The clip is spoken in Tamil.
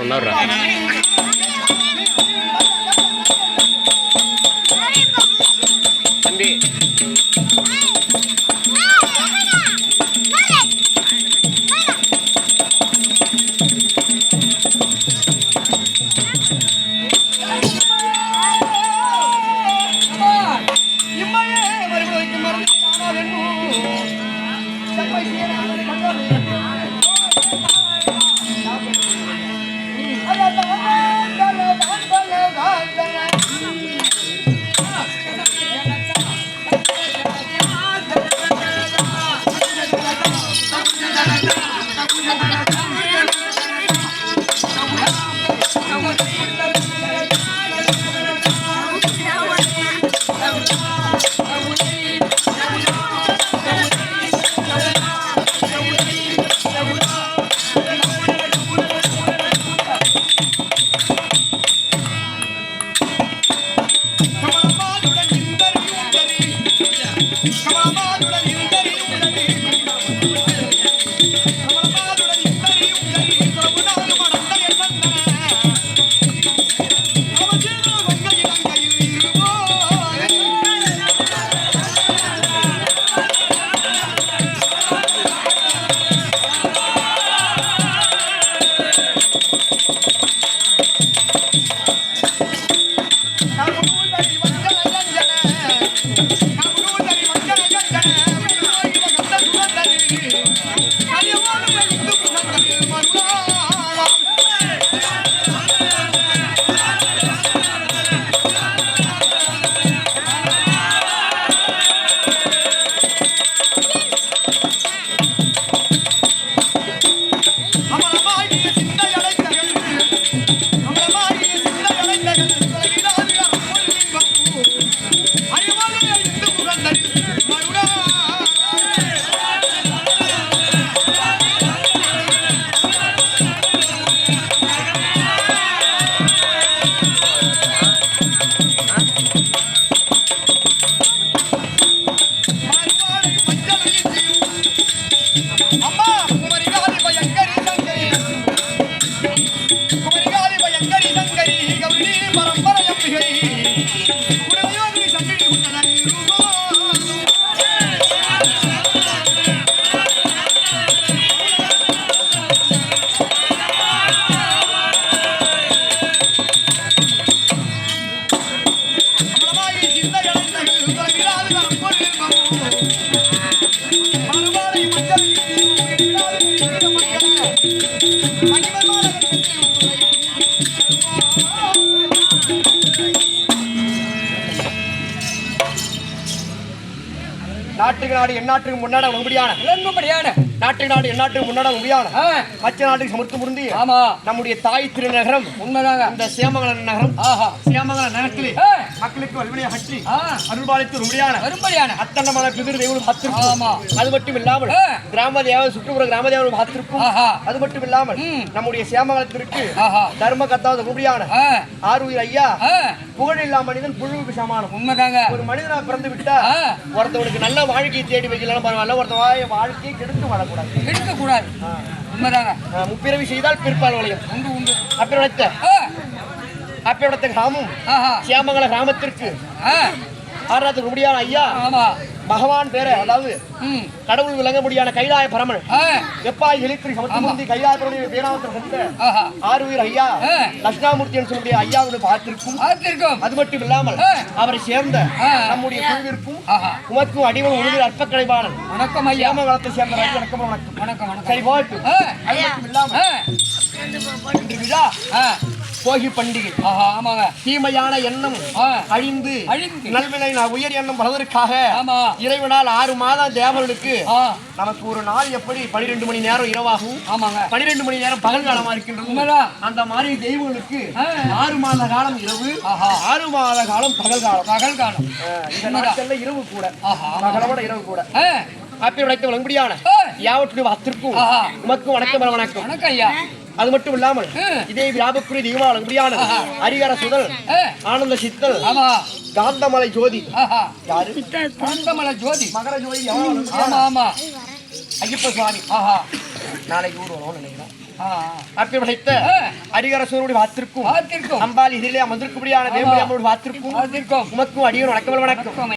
நவரா தம்பி நாட்டுக்கு நாடு எந்நாட்டுக்கு முன்னாட உபடியான நாட்டுக்கு நாடு எந்நாட்டுக்கு முன்னாட உபடியான மற்ற நாட்டுக்கு சமர்த்து முருந்தி நம்முடைய தாய் திருநகரம் உண்மைதாங்க. இந்த சேமங்கல நகரம் சேமங்கல நகரத்திலே மக்களுக்கு வலிமையை கட்டி அருள்பாலித்து உபடியான அத்தண்டமான பிதிர் தெய்வம் பார்த்திருக்கும். அது மட்டும் இல்லாமல் கிராம தேவ சுற்றுப்புற கிராம தேவம் பார்த்திருக்கும். அது மட்டும் இல்லாமல் நம்முடைய சேமங்கலத்திற்கு தர்ம கத்தாவது உபடியான ஆறுயிர் ஐயா புகழ் இல்லா மனிதன் புழுவுக்கு சமானம். உண்மைதாங்க. ஒரு மனிதனா பிறந்து விட்டா ஒருத்தவனுக்கு நல்ல வாழ்க்கையை தேடி வைக்கலாம் பரவாயில்ல, ஒருத்த வாழ்க்கையை கெடுத்து வாழக்கூடாது. உண்மைதாங்க. முப்பிரவி செய்தால் பிற்பால் வளையம் உண்டு உண்டு. அப்பேடத்த கிராமம் சியாமங்கல கிராமத்திற்கு ஆறாவது முடியான ஐயா பகவான் பேர, அதாவது கடவுள் விளங்க முடியான கைலாய பரமன் வெப்பாய் எழுத்திரி சமத்துமுந்தி கைலாயப்பருடைய பேராமத்தில் சென்ற ஆறுயிர் ஐயா லட்சுணாமூர்த்தி என்று சொல்லக்கூடிய ஐயாவுடைய பார்த்திருக்கும். அது மட்டும் இல்லாமல் அவரை சேர்ந்த நம்முடைய குழுவிற்கும் உமக்கும் அடிவன் உணவில் அற்ப கலைவாளன் வணக்கம் ஐயா வளத்தை சேர்ந்த வணக்கம் வணக்கம் வணக்கம் கை வாழ்த்து. அது மட்டும் இல்லாமல் விழா போகி பண்டிகை. ஆமாங்க. தீமையான எண்ணம் அழிந்து நல்வினை உயர் எண்ணம் வளர்வதற்காக இறைவனால் 6 மாதம் தேவர்களுக்கு நமக்கு ஒரு நாள் எப்படி 12 மணி நேரம் இரவாகும், 12 மணி நேரம் பகல் காலமா இருக்கின்றது. அந்த மாதிரி தெய்வங்களுக்கு 6 மாத காலம் இரவு, 6 மாத காலம் பகல் காலம். இந்த நாட்கள்ல இரவு கூட, பகலோட இரவு கூட. அப்படி உழைத்த வழங்குடியான யாவற்றுடைய அத்திற்கும் உமக்கும் வணக்கம் வணக்கம் ஐயா. அது மட்டும் இல்லாமல் இதே வியாபக்குரிய தெய்வம் வழங்குடியான ஹரிகர சுதல் ஆனந்த சித்தல் காந்தமலை ஜோதி. யாரு? காந்தமலை ஜோதி, மகர ஜோதி. ஆமா ஆமா, ஐயப்ப சுவாமி. நாளைக்கு ஊர்வலம் நினைக்கிறேன். அப்படி படைத்த அரிகரசூருடைய வாத்திற்கும் அம்பாள் இதிலே அமர்ந்திருக்கும்படியான தேவனுடைய வாத்திற்கும் உமக்கும் அடியோர் வணக்கம்.